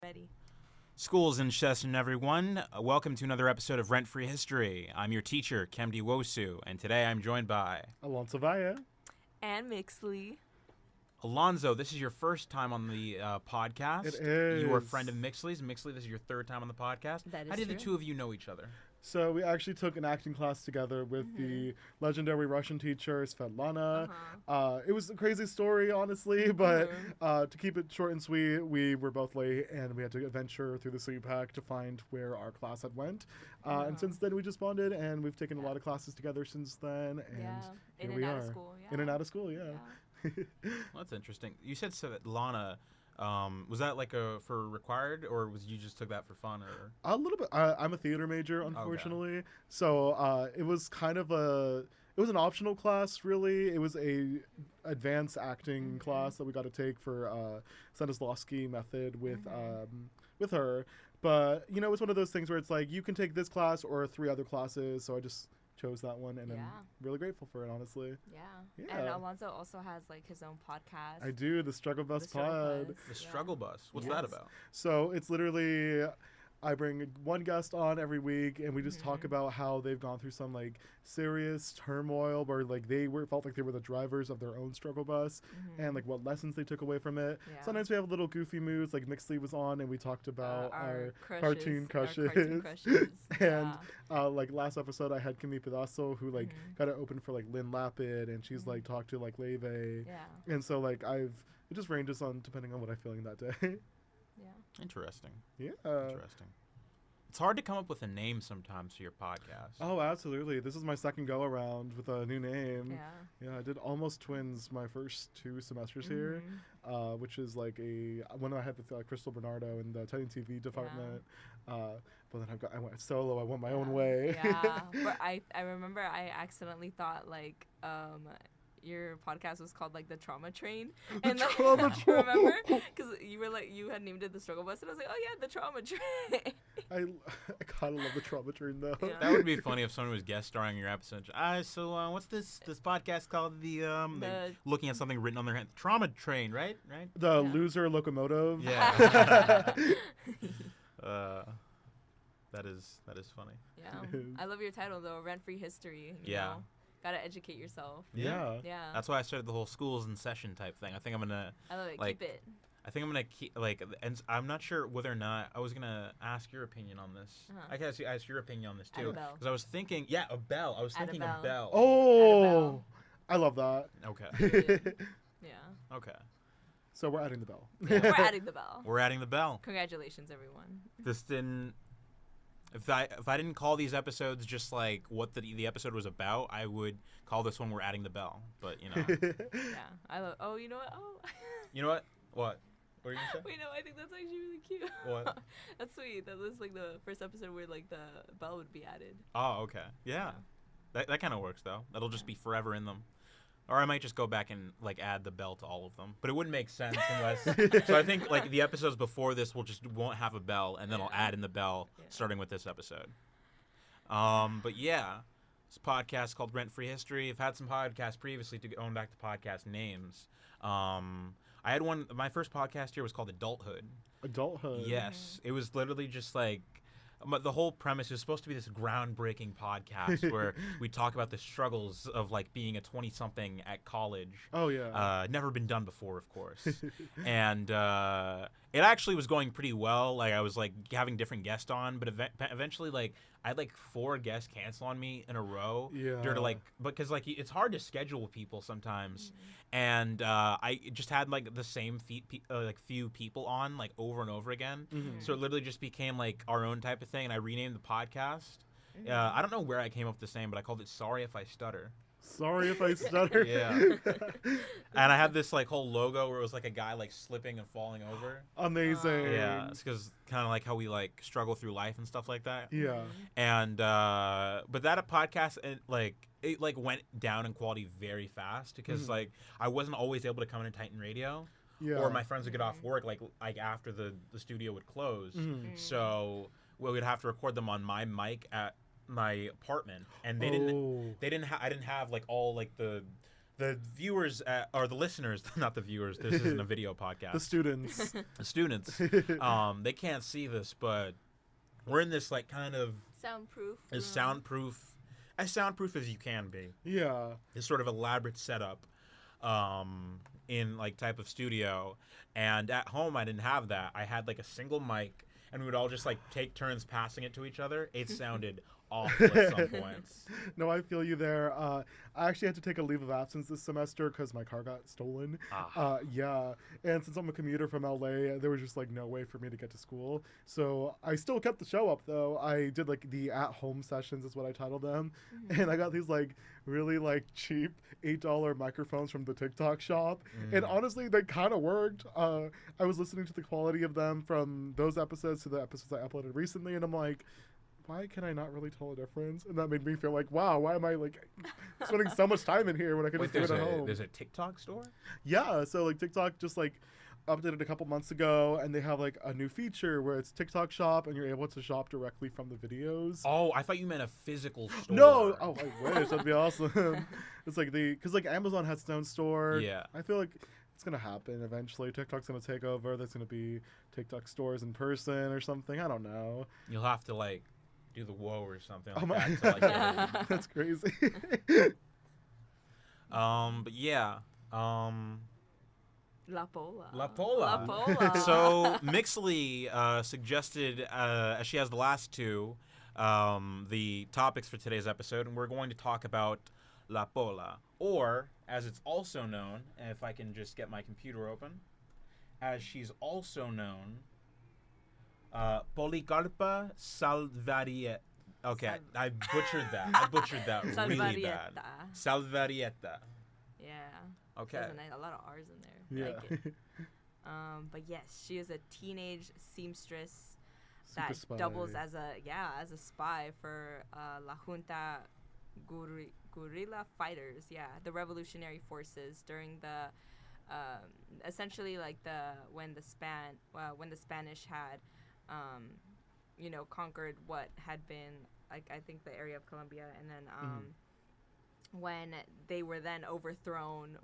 Betty. School's in session, everyone. Welcome to another episode of Rent-Free History. I'm your teacher, Kemdi Wosu, and today I'm joined by... Alonzo Valle. And Mixtly. Alonzo, this is your first time on the podcast. It is. You are a friend of Mixtly's. Mixtly, this is your third time on the podcast. That is How did true. the two of you know each other? So we actually took an acting class together with the legendary Russian teacher Svetlana. It was a crazy story, honestly, but to keep it short and sweet, we were both late and we had to adventure through the CPAC to find where our class had went. And since then, we just bonded, and we've taken a lot of classes together since then. And in here and we out are. of school. Yeah. In and out of school, yeah. Well, that's interesting. You said Svetlana. Was that like for required, or was you just took that for fun, or A little bit. I'm a theater major, unfortunately. So it was kind of it was an optional class, really. It was a advanced acting class that we got to take for Stanislavski method with her. But you know, it's one of those things where it's like you can take this class or 3 other classes. So I just chose that one, and I'm really grateful for it, honestly. Yeah. And Alonzo also has like his own podcast. I do, the Struggle Bus Pod. the Struggle Bus? What's that about? So it's literally, I bring one guest on every week, and we just talk about how they've gone through some like serious turmoil, where like felt like they were the drivers of their own struggle bus, and like what lessons they took away from it. Yeah. Sometimes we have little goofy moods, like Mixtly was on, and we talked about our crushes, cartoon crushes. Our cartoon crushes. And like last episode, I had Kimi Pedasso, who like got it open for like Lynn Lapid, and she's like talked to like Leve. Yeah. And so like it just ranges on depending on what I'm feeling that day. Yeah. Interesting. Yeah. Interesting. It's hard to come up with a name sometimes for your podcast. Oh, absolutely. This is my second go around with a new name. Yeah. Yeah, I did Almost Twins my first 2 semesters here, which is like when I had with Crystal Bernardo in the Italian TV department. But then I went solo. I went my own way. Yeah. But I remember I accidentally thought like your podcast was called like the Trauma Train, and Trauma Train. Remember, because you were like you had named it the Struggle Bus, and I was like, oh yeah, the Trauma Train. I kind of love the Trauma Train though. Yeah. That would be funny if someone was guest starring in your episode. So what's this podcast called? The looking at something written on their hand. Trauma Train, right? The Loser Locomotive. Yeah. That is funny. Yeah. I love your title though, Rent-Free History. You know? Gotta educate yourself. Yeah. That's why I started the whole schools in session type thing. I think I'm gonna. I love it. Like, keep it. I think I'm gonna keep and I'm not sure whether or not I was gonna ask your opinion on this. I can ask your opinion on this too, because I was thinking, a bell. I was thinking a bell. Oh, I love that. Okay. Yeah. Okay. So we're adding the bell. Yeah, we're adding the bell. We're adding the bell. Congratulations, everyone. This didn't. If I didn't call these episodes just like what the episode was about, I would call this one "We're Adding the Bell." But you know. Yeah, I love. Oh, you know what? Oh. You know what? What? What were you gonna say? Wait, no, I think that's actually really cute. What? That's sweet. That was like the first episode where like the bell would be added. Oh, okay. Yeah. That kind of works though. That'll just be forever in them. Or I might just go back and like add the bell to all of them, but it wouldn't make sense unless. So I think like the episodes before this won't have a bell, and then I'll add in the bell starting with this episode. But yeah, this podcast called Rent-Free History. I've had some podcasts previously going back to podcast names. I had one. My first podcast here was called Adulthood. Adulthood. Yes, it was literally just like. But the whole premise is supposed to be this groundbreaking podcast where we talk about the struggles of like being a 20-something at college. Oh yeah. Never been done before, of course. And it actually was going pretty well. Like I was like having different guests on, but eventually like I had like 4 guests cancel on me in a row. Yeah. Due to like because like it's hard to schedule people sometimes, and I just had like the same few people on like over and over again. So it literally just became like our own type of thing, and I renamed the podcast. I don't know where I came up with the name, but I called it "Sorry If I Stutter." Sorry if I stutter. Yeah. And I had this like whole logo where it was like a guy like slipping and falling over. Amazing. Yeah, it's because kind of like how we like struggle through life and stuff like that. Yeah. And but that podcast it went down in quality very fast because like I wasn't always able to come into Titan Radio. Yeah. Or my friends would get off work like after the studio would close. So we would have to record them on my mic at my apartment, and I didn't have like all like the the viewers or the listeners, not the viewers. This isn't a video podcast. The students. The students, they can't see this, but we're in this like kind of Soundproof. as soundproof as you can be. Yeah. This sort of elaborate setup, in like type of studio, and at home I didn't have that. I had like a single mic, and we would all just like take turns passing it to each other. It sounded awful at some points. No, I feel you there. I actually had to take a leave of absence this semester because my car got stolen. Yeah, and since I'm a commuter from LA, there was just like no way for me to get to school. So I still kept the show up though. I did like the at-home sessions is what I titled them, and I got these like really like cheap $8 microphones from the TikTok shop, and honestly they kind of worked. I was listening to the quality of them from those episodes to the episodes I uploaded recently, and I'm like, why can I not really tell a difference? And that made me feel like, wow, why am I like spending so much time in here when I could just do it at home? There's a TikTok store? Yeah, so like TikTok just like updated a couple months ago, and they have like a new feature where it's TikTok shop, and you're able to shop directly from the videos. Oh, I thought you meant a physical store. No, oh, I wish. That'd be awesome. It's like because like Amazon has its own store. Yeah. I feel like it's gonna happen eventually. TikTok's gonna take over. There's gonna be TikTok stores in person or something. I don't know. You'll have to like do the whoa or something like Oh my- that to, like, get in. That's crazy. But yeah. La Pola. La Pola. La Pola. So Mixtly suggested, as she has the last two, the topics for today's episode, and we're going to talk about La Pola, or as it's also known, if I can just get my computer open, as she's also known, Policarpa Salvarieta. Okay, I butchered that. I butchered that really bad. Salvarieta. Yeah. Okay. There's a lot of R's in there. Yeah. Like it. But yes, she is a teenage seamstress Super that spy. doubles as a spy for La Junta guerrilla fighters. Yeah, the revolutionary forces during the essentially like when the Spanish had conquered what had been like I think the area of Colombia, and then when they were then overthrown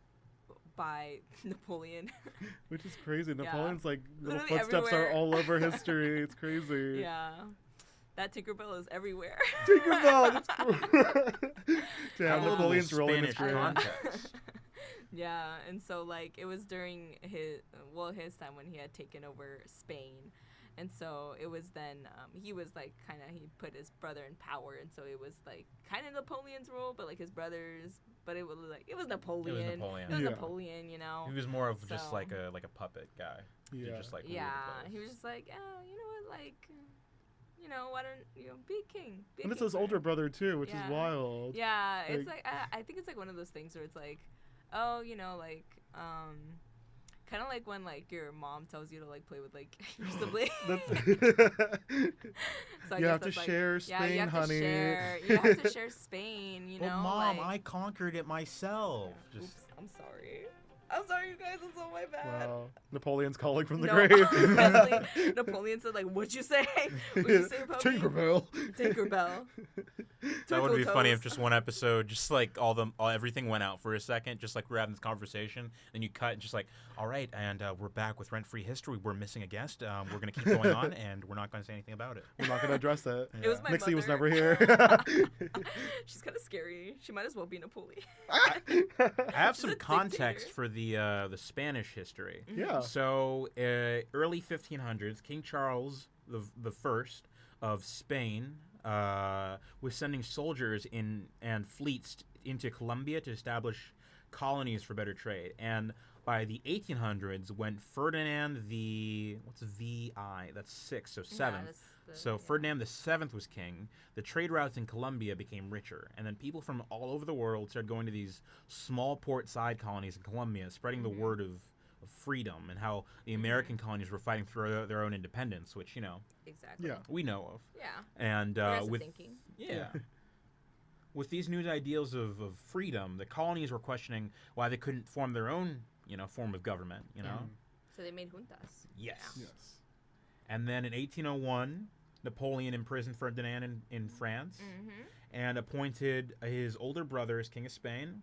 by Napoleon. Which is crazy. Yeah. Napoleon's like little Literally footsteps everywhere. are all over history. It's crazy. Yeah. That Tinkerbell is everywhere. Tinkerbell. That's cool. Damn, Add a little Napoleon's rolling Spanish his grave. context. Yeah, and so like it was during his time when he had taken over Spain, and so it was then he was like he put his brother in power, and so it was like kind of Napoleon's role, but like his brothers, but it was Napoleon. It was Yeah. Napoleon, you know. He was more of just So- like a puppet guy. He Yeah. just like ruled Yeah, the he place. was just like, oh, you know what, like, why don't be king? Be a And it's king his for older him. brother too, which Yeah. is wild. Yeah, it's Like- like I think it's like one of those things where it's like, oh, kind of like when like your mom tells you to like play with like your sibling. So I You guess have to that's, like, share yeah, Spain, you have honey. You have to share Spain, you But know. Mom, like, I conquered it myself. Just Oops, I'm sorry. I'm sorry, you guys. It's all my bad. Wow. Napoleon's calling from the No, grave. honestly, Napoleon said like, "What'd you say? What'd you say, puppy?" Tinkerbell. Tinkerbell. that would be funny if Turtletoes. just one episode, just like everything went out for a second, just like we're having this conversation, then you cut, just like, all right, and we're back with Rent Free History. We're missing a guest. We're gonna keep going on, and we're not gonna say anything about it. We're not gonna address it. It was my Mixley was mother. never here. She's kind of scary. She might as well be Napoleon. I have She's some a context dictator. for the Spanish history. Yeah. So, early 1500s, King Charles the First of Spain was sending soldiers and fleets into Colombia to establish colonies for better trade. And by the 1800s, when Ferdinand what's VI? That's 6, so 7. So Ferdinand VII was king. The trade routes in Colombia became richer, and then people from all over the world started going to these small port side colonies in Colombia, spreading the word of freedom and how the American colonies were fighting for their own independence, which Exactly. Yeah. we know of. Yeah. And Progressive with thinking. yeah. With these new ideals of freedom, the colonies were questioning why they couldn't form their own, form of government, So they made juntas. Yes. Yes. And then in 1801, Napoleon imprisoned Ferdinand in France Mm-hmm. and appointed his older brother as King of Spain.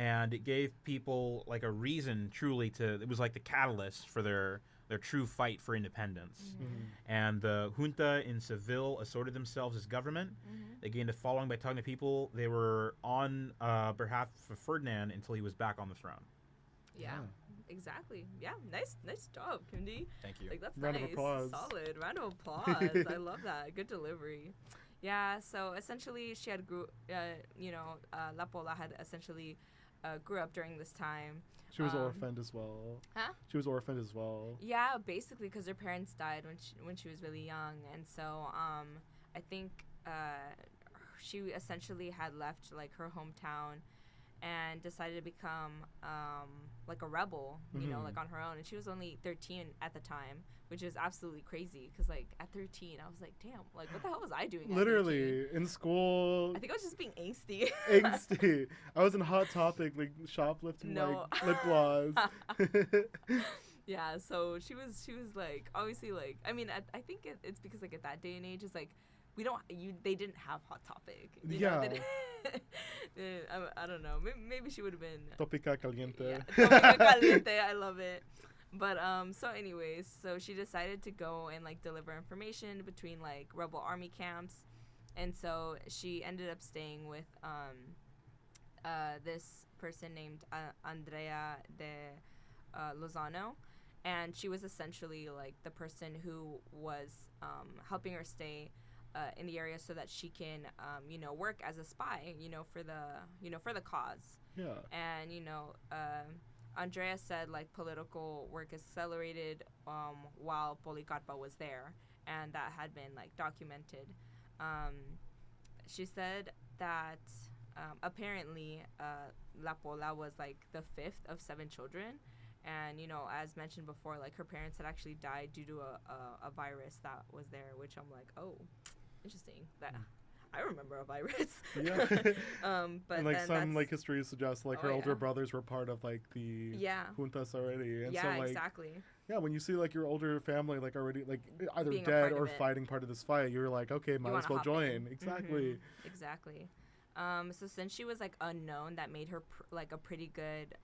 and it gave people like a reason truly to. It was like the catalyst for their true fight for independence. And the junta in Seville asserted themselves as government. They gained a following by talking to people. They were on behalf of Ferdinand until he was back on the throne. Yeah. Exactly. Yeah, nice job, Kundi. Thank you. Like that's Round nice. of applause. Solid. Round of applause. I love that. Good delivery. Yeah. So essentially, she had La Pola had essentially grew up during this time. She was orphaned as well. Huh? She was orphaned as well. Yeah, basically because her parents died when she was really young, and so I think she essentially had left like her hometown and decided to become like a rebel, you know, like on her own. And she was only 13 at the time, which is absolutely crazy because like at 13 I was like, damn, like what the hell was I doing Literally in school? I think I was just being angsty. I was in Hot Topic like shoplifting like lip gloss. Yeah, so she was like obviously like I mean I think it's because like at that day and age it's like they didn't have Hot Topic. You know, I don't know. Maybe she would have been Topica Caliente. Yeah, Topica Caliente. I love it. But so anyways, so she decided to go and like deliver information between like rebel army camps, and so she ended up staying with this person named Andrea de Lozano, and she was essentially like the person who was helping her stay in the area so that she can, work as a spy, for the cause. Yeah. And, Andrea said, like, political work accelerated while Policarpa was there, and that had been, like, documented. She said that apparently La Pola was, like, the fifth of 7 children. And, as mentioned before, like, her parents had actually died due to a virus that was there, which I'm like, oh, interesting. That I remember a virus. Yeah. But and, like, some, like, history suggests, like, her older brothers were part of, like, the juntas already. And so, like, exactly. Yeah, when you see, like, your older family, like, already, like, either Being dead or fighting part of this fight, you're like, okay, might as well join. Exactly. Exactly. So since she was like unknown, that made her like a pretty good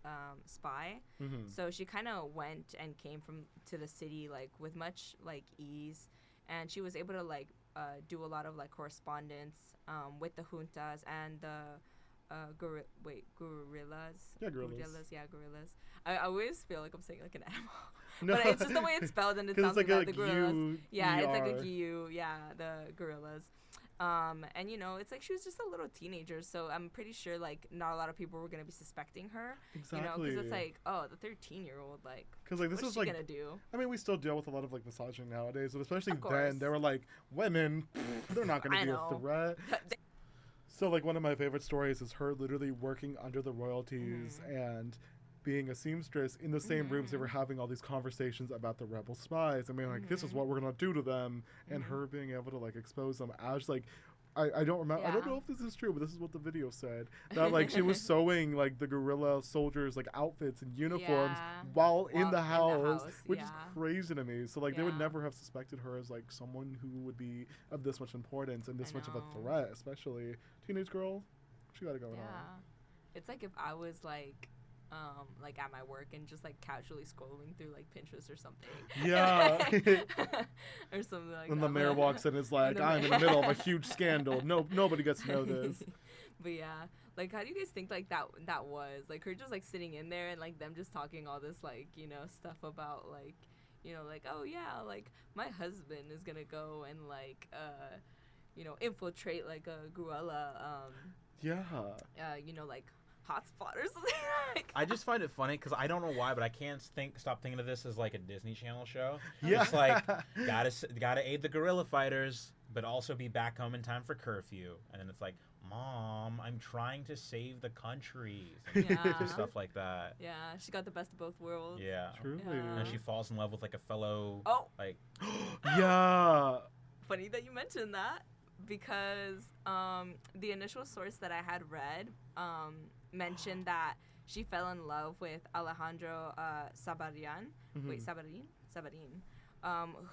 spy. So she kind of went and came to the city like with much like ease, and she was able to like do a lot of like correspondence with the juntas and the guerrillas. Yeah, guerrillas. Guerrillas. I always feel like I'm saying like an animal. No. But it's just the way it's spelled, and it sounds like the guerrillas. Yeah, it's like a GU. Yeah, the guerrillas. And it's like she was just a little teenager, so I'm pretty sure like not a lot of people were gonna be suspecting her. Exactly. Because it's like, oh, the 13-year-old, like, because like this what's is she like gonna do? I mean, we still deal with a lot of like misogyny nowadays, but especially then they were like, women, they're not gonna be a threat. So like one of my favorite stories is her literally working under the royalties and being a seamstress in the same rooms they were having all these conversations about the rebel spies. I mean, like, this is what we're gonna do to them, and her being able to like expose them as like, I don't remember. I don't know if this is true, but this is what the video said. That like she was sewing like the guerrilla soldiers like outfits and uniforms while in the house, which is crazy to me. So like they would never have suspected her as like someone who would be of this much importance and this much of a threat, especially teenage girl. She got it going on. It's like if I was like at my work and just like casually scrolling through like Pinterest or something. Yeah. Or something like that. And the mayor walks in and is like, I'm in the middle of a huge scandal. Nobody gets to know this. But yeah, like how do you guys think like that was? Like her just like sitting in there and like them just talking all this like, stuff about like, like, oh yeah, like my husband is gonna go and like infiltrate like a guerrilla like hotspot or something. I just find it funny because I don't know why, but I can't stop thinking of this as like a Disney Channel show. Yeah. It's like gotta aid the guerrilla fighters, but also be back home in time for curfew. And then it's like, Mom, I'm trying to save the country. And stuff like that. Yeah, she got the best of both worlds. Yeah. Truly. And then she falls in love with like a fellow. Like. Yeah. Funny that you mentioned that, because the initial source that I had read mentioned that she fell in love with Alejandro Sabarian,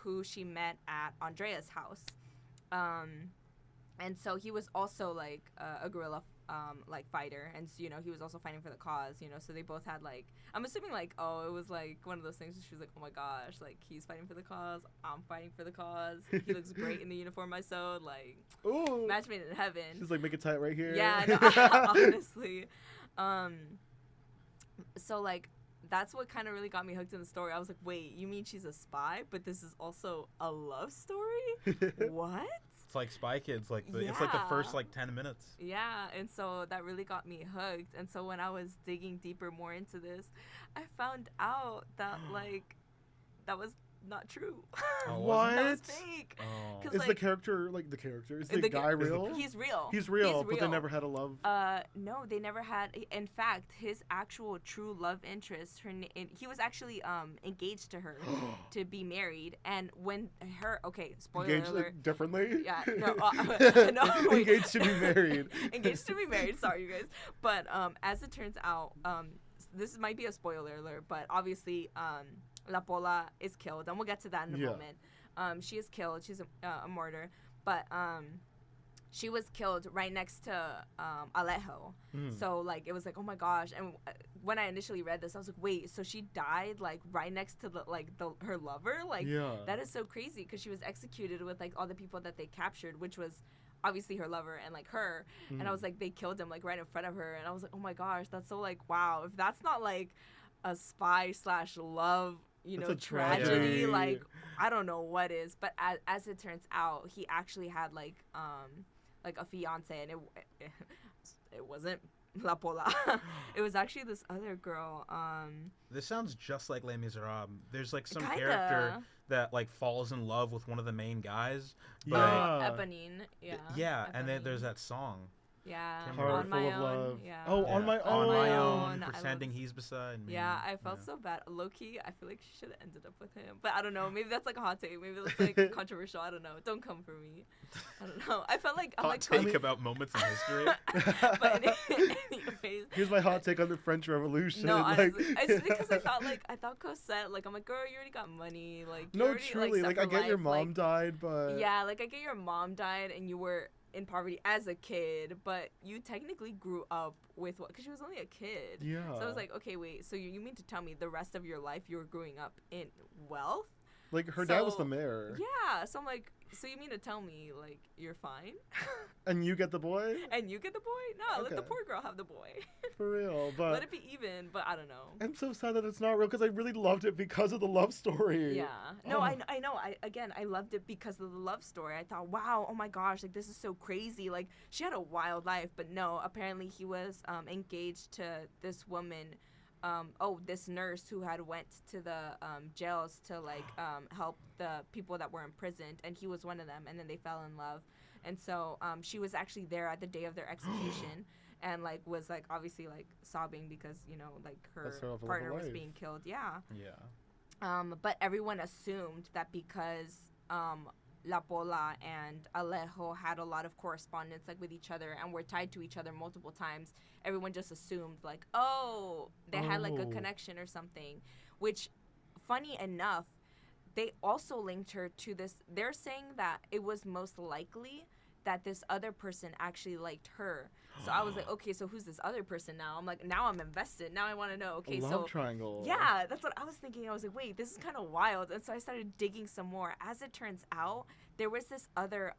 who she met at Andrea's house. And so he was also like a guerrilla like fighter, and so, he was also fighting for the cause, so they both had like, I'm assuming like, oh, it was like one of those things where she was like, oh my gosh, like he's fighting for the cause, I'm fighting for the cause, he looks great in the uniform I sewed, like, Ooh. match made in heaven. She's like, make it tight right here. Yeah, no, honestly. So like, that's what kind of really got me hooked in the story. I was like, wait, you mean she's a spy, but this is also a love story? What? It's like Spy Kids, it's like the first like 10 minutes. Yeah, and so that really got me hooked. And so when I was digging deeper more into this, I found out that like that was not true. Oh, what? That was fake. Oh. Is the character is the guy real? He's real. He's real, but they never had a love. No, they never had. In fact, his actual true love interest, he was actually engaged to her to be married. And when spoiler engaged alert. differently. Yeah, no, no. Engaged to be married. Engaged to be married. Sorry, you guys. But as it turns out, this might be a spoiler alert, but obviously, La Pola is killed, and we'll get to that in a moment. She is killed. She's a martyr, but she was killed right next to Alejo. So like it was like, oh my gosh. And when I initially read this, I was like, wait, so she died like right next to her lover? Like that is so crazy, because she was executed with like all the people that they captured, which was obviously her lover and like her. And I was like, they killed him like right in front of her, and I was like, oh my gosh, that's so like, wow, if that's not like a spy / love, tragedy, like I don't know what is. But as it turns out, he actually had like a fiance, and it wasn't La Pola. It was actually this other girl. This sounds just like Les Miserables. There's like some Kinda. character that like falls in love with one of the main guys. But Eponine. Yeah. Yeah, and then Eponine. there's that song. Yeah. Heart On my full of own. love. Yeah. Oh, on my own. On my own. own, I pretending love- he's beside me. Yeah, I felt so bad. Low key, I feel like she should have ended up with him. But I don't know. Maybe that's like a hot take. Maybe that's like controversial. I don't know. Don't come for me. I don't know. I felt like I'm Hot like take about moments in history. But anyways, Here's my hot take on the French Revolution. no, like, honestly, it's because I thought Cosette, like, I'm like, girl, you already got money, like, you no, already, truly, like, like I set for get your life, mom like, died, but yeah, like I get your mom died and you were in poverty as a kid, but you technically grew up with what? Because she was only a kid. yeah. So I was like, okay, wait, so you mean to tell me the rest of your life you were growing up in wealth? like her dad was so- the mayor, Yeah. So I'm like, so you mean to tell me like you're fine? and you get the boy And you get the boy? No, let the Okay. poor girl have the boy. for real. Let But it be even. But I don't know. I'm so sad that it's not real, because I really loved it because of the love story. Yeah. No, Oh. I know. I loved it because of the love story. I thought, wow, oh my gosh, like this is so crazy. Like she had a wild life, but no, apparently he was engaged to this woman. This nurse who had went to the jails to like help the people that were imprisoned, and he was one of them. And then they fell in love, and so she was actually there at the day of their execution. And like was like obviously like sobbing because like That's her her love of partner was life. being killed. Yeah. Yeah. But everyone assumed that because La Pola and Alejo had a lot of correspondence like with each other and were tied to each other multiple times, everyone just assumed like, oh, they had like a Oh. connection or something. Which, funny enough, they also linked her to this. They're saying that it was most likely that this other person actually liked her. So I was like, okay, so who's this other person now? I'm like, now I'm invested. Now I want to know. Okay, a love so triangle. yeah, that's what I was thinking. I was like, wait, this is kind of wild. And so I started digging some more. As it turns out, there was this other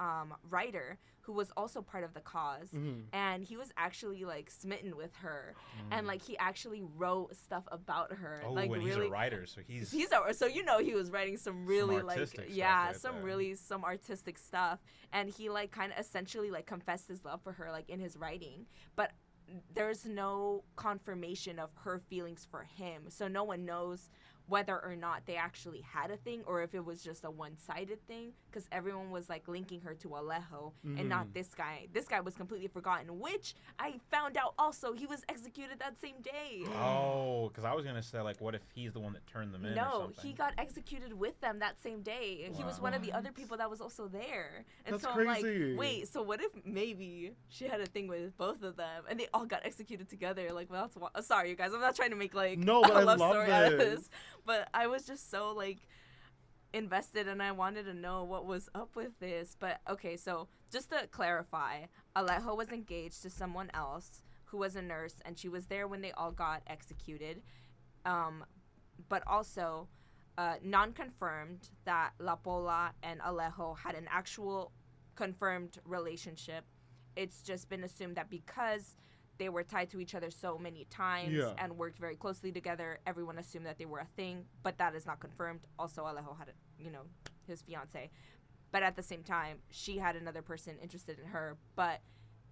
writer who was also part of the cause. And he was actually like smitten with her. And like he actually wrote stuff about her. Oh, like, and really, he's a writer, so he's so he was writing some really like artistic stuff yeah, right some there. really some artistic stuff. And he like kind of essentially like confessed his love for her like in his writing. But there's no confirmation of her feelings for him. So no one knows whether or not they actually had a thing or if it was just a one-sided thing, because everyone was like linking her to Alejo and not this guy. This guy was completely forgotten, which I found out also he was executed that same day. Oh, because I was gonna say like, what if he's the one that turned them in? or No, something? he got executed with them that same day. He was one of the other people that was also there. And That's so crazy. I'm like, wait, so what if maybe she had a thing with both of them and they all got executed together? Like, well, that's sorry, you guys. I'm not trying to make like No, but a I love love story out of this. this. But I was just so like, invested and I wanted to know what was up with this. But okay, so just to clarify, Alejo was engaged to someone else who was a nurse, and she was there when they all got executed. But also, non-confirmed that La Pola and Alejo had an actual confirmed relationship. It's just been assumed that because they were tied to each other so many times and worked very closely together, everyone assumed that they were a thing, but that is not confirmed. Also, Alejo had, his fiance. But at the same time, she had another person interested in her, but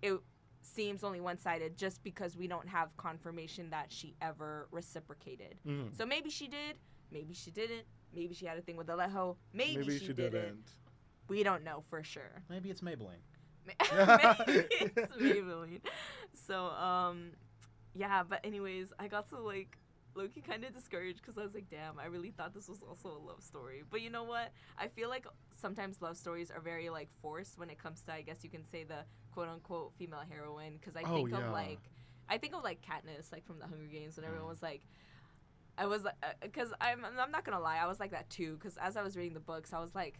it seems only one-sided just because we don't have confirmation that she ever reciprocated. So maybe she did, maybe she didn't, maybe she had a thing with Alejo, maybe she didn't. We don't know for sure. Maybe it's Maybelline. Maybe it's Maybelline. So, yeah, but anyways, I got so, like, low-key kind of discouraged because I was like, damn, I really thought this was also a love story. But you know what? I feel like sometimes love stories are very, like, forced when it comes to, I guess you can say, the quote-unquote female heroine. Because I think of, like, Katniss, like, from the Hunger Games, when everyone was like, I was, because I'm not going to lie, I was like that too. Because as I was reading the books, I was like,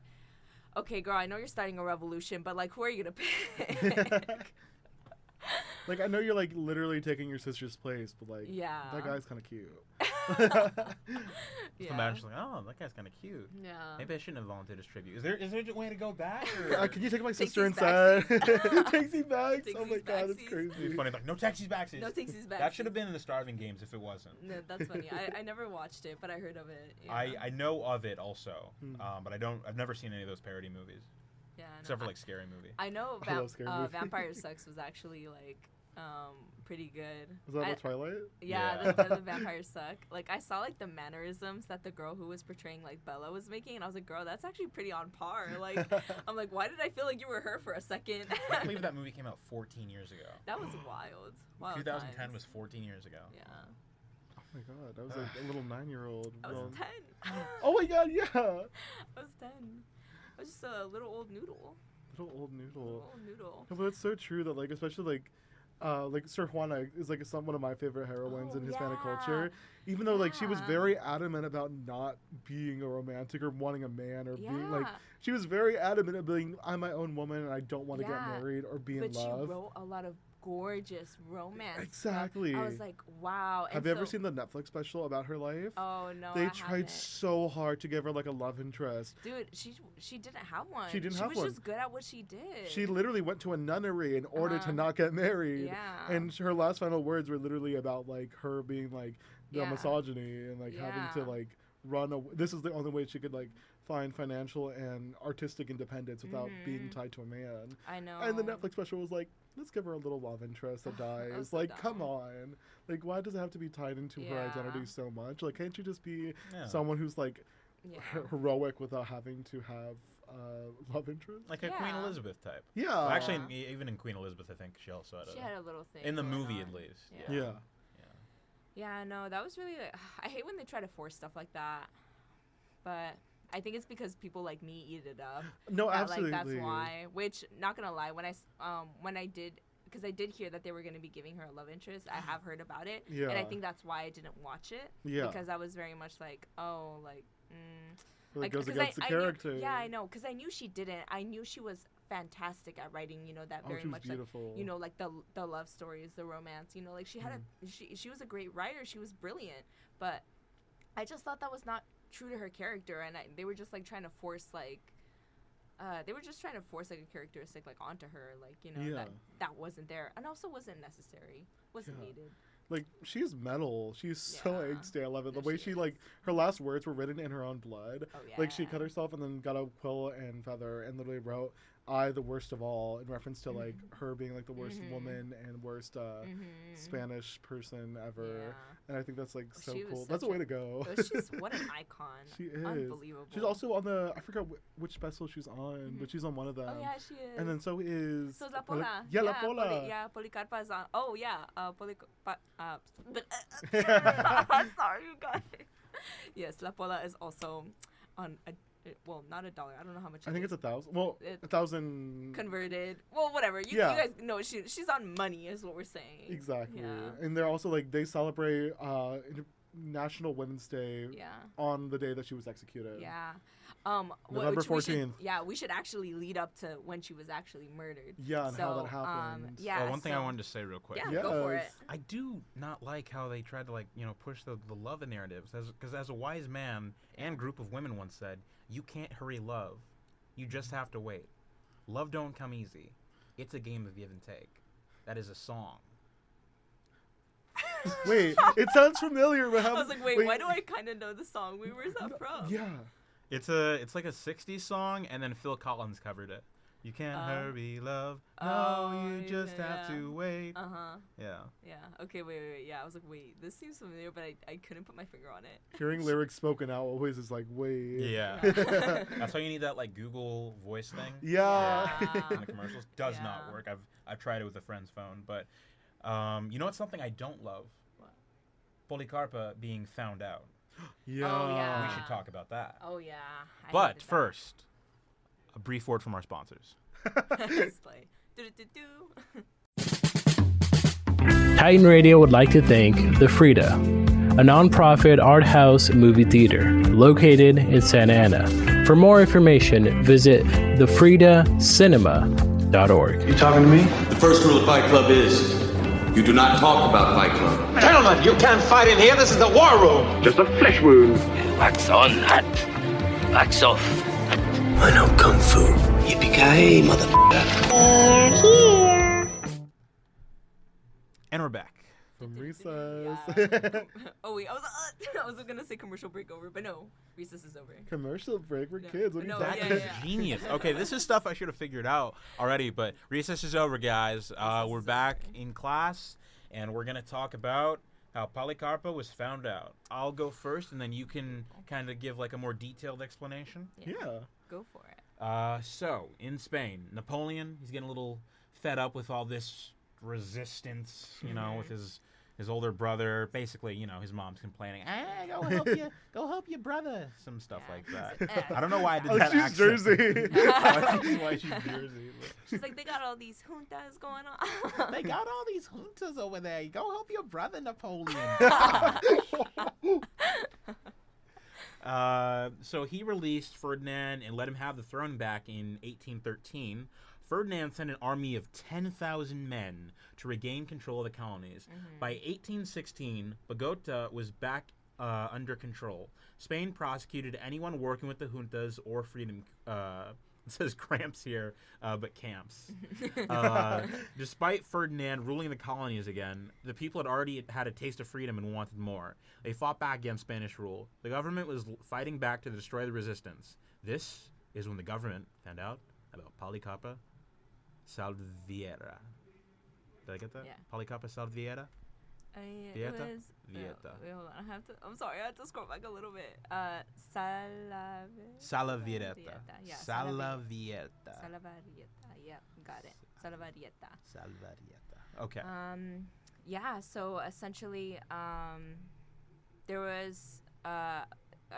okay, girl, I know you're starting a revolution, but, like, who are you going to pick? Like, I know you're, like, literally taking your sister's place, but, like, that guy's kind of cute. Imagine, like, oh, that guy's kind of cute. Yeah. Maybe I shouldn't have volunteered as tribute. Is there a way to go back? Or? Can you take my sister instead? Taxi backs? Oh, my God, that's crazy. It'd be funny, like, no taxis backs. No taxis backs. That should have been in the Starving Games if it wasn't. No, that's funny. I never watched it, but I heard of it. Yeah. I know of it also, but I've never seen any of those parody movies. Yeah, no, except for like Scary Movie. I know Vampire Sucks was actually like pretty good. Was that the Twilight? Yeah. The Vampires Suck. Like I saw like the mannerisms that the girl who was portraying like Bella was making, and I was like, girl, that's actually pretty on par. Like I'm like, why did I feel like you were her for a second? I can't believe that movie came out 14 years ago. That was wild. 2010 times. was 14 years ago. Yeah. Oh my God, that was like a little 9-year-old. I was 10. Oh my God, yeah. I was 10. I was just a little old noodle. Little old noodle. No, but it's so true that like especially like Sir Juana is like one of my favorite heroines in Hispanic culture. Even though like she was very adamant about not being a romantic or wanting a man or being like she was very adamant about being I'm my own woman and I don't want to get married or be in love. But she wrote a lot of gorgeous romance. Exactly. Stuff. I was like, wow. Have you ever seen the Netflix special about her life? Oh no, they tried so hard to give her like a love interest. Dude, she didn't have one. She was just good at what she did. She literally went to a nunnery in order to not get married. Yeah. And her last final words were literally about like her being like the misogyny and like having to like this is the only way she could like find financial and artistic independence without being tied to a man. I know. And the Netflix special was like, let's give her a little love interest that dies. Like, come on. Like, why does it have to be tied into her identity so much? Like, can't you just be someone who's like heroic without having to have love interest? Like a Queen Elizabeth type. Yeah. Well, actually, even in Queen Elizabeth, I think she also had a little thing. In the movie, at least. Yeah, no, that was really... I hate when they try to force stuff like that. But I think it's because people like me eat it up. No, absolutely. Like, that's why. Which, not gonna lie, when I did... Because I did hear that they were going to be giving her a love interest. I have heard about it. Yeah. And I think that's why I didn't watch it. Yeah. Because I was very much like, oh, like... Well, it goes against the character. I know. Because I knew she didn't. I knew she was fantastic at writing, that very much beautiful. Like, the love stories, the romance, like she had she was a great writer. She was brilliant. But I just thought that was not true to her character. And they were just, like, trying to force, like... a characteristic like onto her, like that wasn't there, and also wasn't necessary, wasn't needed. Like she's metal, she's so angsty. I love it. The way she like her last words were written in her own blood. Oh, yeah. Like she cut herself and then got a quill and feather and literally wrote "I, the worst of all" in reference to like her being like the worst woman and worst Spanish person ever. Yeah. And I think that's like so cool. That's a way to go. She's what an icon. She is unbelievable. She's also on the I forgot which special she's on, but she's on one of them. Oh yeah, she is. And then so is La Pola. La Pola. Policarpa is on. Oh yeah, sorry, you guys. Yes, La Pola is also on a. Well, not $1. I don't know how much. I think it's 1,000. Well, 1,000 converted. Well, whatever. You guys know she's on money, is what we're saying. Exactly. Yeah. And they're also like they celebrate National Women's Day on the day that she was executed. Yeah. November which we 14th. we should actually lead up to when she was actually murdered. Yeah, and how that happened. Yeah. One thing I wanted to say real quick. Yeah, go for it. I do not like how they tried to push the love narratives, because as a wise man and group of women once said, you can't hurry love, you just have to wait. Love don't come easy. It's a game of give and take. That is a song. Wait, it sounds familiar. But I was like, wait, why do I kind of know the song? Where's that from? Yeah. It's like a 60s song, and then Phil Collins covered it. You can't hurry love. No, you just have to wait. Yeah. Yeah. Okay, wait. Yeah, I was like, wait, this seems familiar, but I couldn't put my finger on it. Hearing lyrics spoken out always is like, wait. Yeah. That's why you need that Google voice thing. Yeah. In the commercials. Does not work. I've tried it with a friend's phone, but you know what's something I don't love? What? Polycarpa being found out. Yeah. Oh, yeah. We should talk about that. Oh, yeah. But first, a brief word from our sponsors. It's like, do-do-do-do. Titan Radio would like to thank The Frida, a nonprofit art house movie theater located in Santa Ana. For more information, visit thefridacinema.org. You talking to me? The first rule of Fight Club is you do not talk about Fight Club. Gentlemen, you can't fight in here. This is the war room. Just a flesh wound. Wax on, hat. Wax off. I know Kung Fu. Yippee-ki-yay, motherfucker. They're here. And we're back. From recess. Oh, wait, I was gonna say commercial break over, but no, recess is over. Commercial break. We're kids. What are you No, talking yeah, about? yeah. Genius. Okay, this is stuff I should have figured out already, but recess is over, guys. We're back in class, and we're going to talk about how Polycarpa was found out. I'll go first, and then you can kind of give a more detailed explanation. Yeah. Go for it. So, in Spain, Napoleon, he's getting a little fed up with all this resistance, with his older brother. Basically, his mom's complaining, "Hey, go help your brother." Some stuff like that. I don't know why I did that She's accent. Jersey. Why she's Jersey. She's like, they got all these juntas going on. They got all these juntas over there. Go help your brother, Napoleon. So he released Ferdinand and let him have the throne back in 1813. Ferdinand sent an army of 10,000 men to regain control of the colonies. By 1816, Bogota was back under control. Spain prosecuted anyone working with the juntas or freedom. It says cramps here, but camps. Despite Ferdinand ruling the colonies again, the people had already had a taste of freedom and wanted more. They fought back against Spanish rule. The government was fighting back to destroy the resistance. This is when the government found out about Polycarpa Salviera. Did I get that? Yeah. Polycarpa Salviera? It Vieta? was... Vieta. wait, hold on. I'm sorry. I have to scroll back a little bit. Salavieta. Yeah, Salavieta. Salavarieta. Yeah, got it. Salavarieta. Salvarieta. Okay. Yeah, so essentially, there was...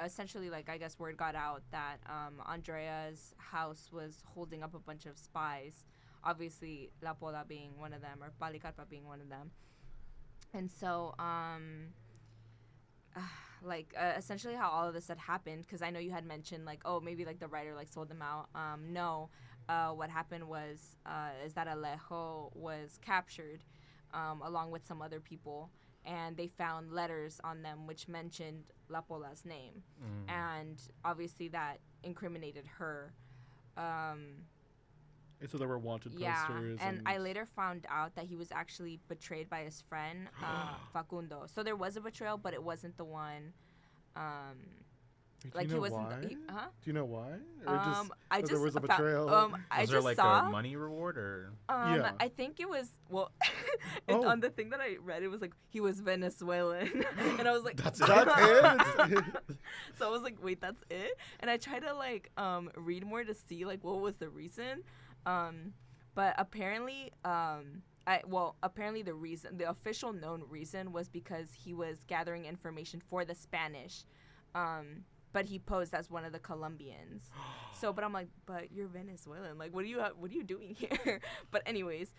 essentially, I guess word got out that Andrea's house was holding up a bunch of spies. Obviously, La Pola being one of them, or Polycarpa being one of them. And so, essentially how all of this had happened, because I know you had mentioned, maybe, the writer, sold them out. No. What happened was, is that Alejo was captured, along with some other people, and they found letters on them which mentioned La Pola's name. And obviously that incriminated her. So there were wanted Yeah, posters. and I later found out that he was actually betrayed by his friend, Facundo. So there was a betrayal, but it wasn't the one. Do He you know wasn't. why? Do you know why? Or I just there was a found- betrayal. I Was just there saw. a money reward or? Yeah. I think it was Oh. on the thing that I read. It was he was Venezuelan, and I was like, That's it. So I was like, wait, that's it? And I tried to read more to see what was the reason. But apparently, apparently the official known reason was because he was gathering information for the Spanish, but he posed as one of the Colombians. But I'm like, but you're Venezuelan. Like, what are you doing here? But anyways,